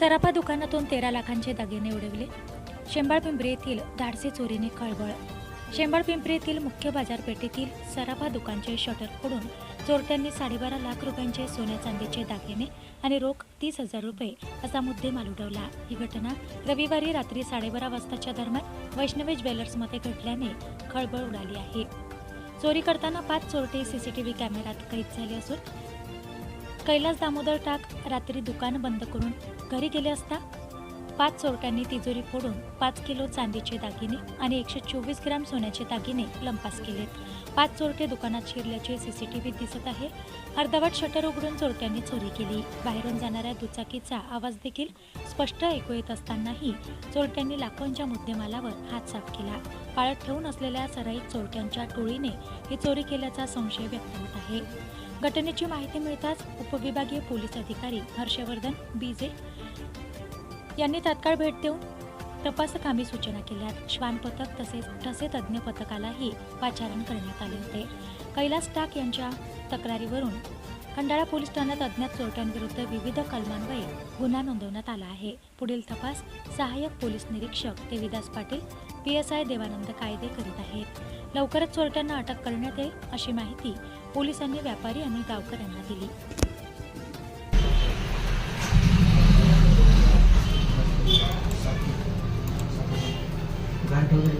सराफा दुकानातून 13 लाखांचे दागिने उडवले। शेंबाळपिंपरी येथील धाडसी चोरीने खळबळ। शेंबाळपिंपरी येथील मुख्य बाजारपेठेतील सराफा दुकानचे शटर फोडून चोरट्यांनी 12.5 लाख रुपयांचे सोने चांदीचे दागिने आणि रोख 30,000 रुपये असा मुद्देमाल उडवला। ही घटना रविवारी रात्री 12:30 वाजताच्या दरम्यान वैष्णवी ज्वेलर्समध्ये घडल्याने खळबळ उडाली आहे। चोरी करताना 5 चोरटे सीसीटीव्ही कॅमेऱ्यात कैद झाले असून कैलास दामोदर टाक रात्री दुकान बंद करून घरी गेले असता 5 चोरट्यांनी तिजोरी फोडून 5 किलो चांदीचे दागिने आणि 124 ग्राम सोन्याचे दागिने लंपास केलेत। 5 चोरटे दुकानात शिरल्याचे सीसीटीव्हीत दिसत आहे। अर्धवट शटर उघडून चोरट्यांनी चोरी केली। बाहेरून जाणाऱ्या दुचाकीचा आवाज देखील स्पष्ट ऐकू येत असतानाही चोरट्यांनी लाखोंच्या मुद्देमालावर हात साफ केला। पाळत ठेवून असलेल्या सराईत चोरट्यांच्या टोळीने ही चोरी केल्याचा संशय व्यक्त होत आहे। घटनेची माहिती मिळताच उपविभागीय पोलीस अधिकारी हर्षवर्धन बीजे यांनी तात्काळ भेट देऊन तपासकामी सूचना केल्यात। श्वान पथक तसेच ठसे तज्ज्ञ पथकालाही पाचारण करण्यात आले होते। कैलास टाक यांच्या तक्रारीवरून खंडाळा पोलीस ठाण्यात अज्ञात चोरट्यांविरुद्ध विविध कलमान्वये गुन्हा नोंदवण्यात आला आहे। पुढील तपास सहाय्यक पोलीस निरीक्षक देविदास पाटील PSI देवानंद कायदे करीत आहेत। लवकरच चोरट्यांना अटक करण्यात येईल अशी माहिती पोलिसांनी व्यापारी आणि गावकऱ्यांना दिली। गाठ वगैरे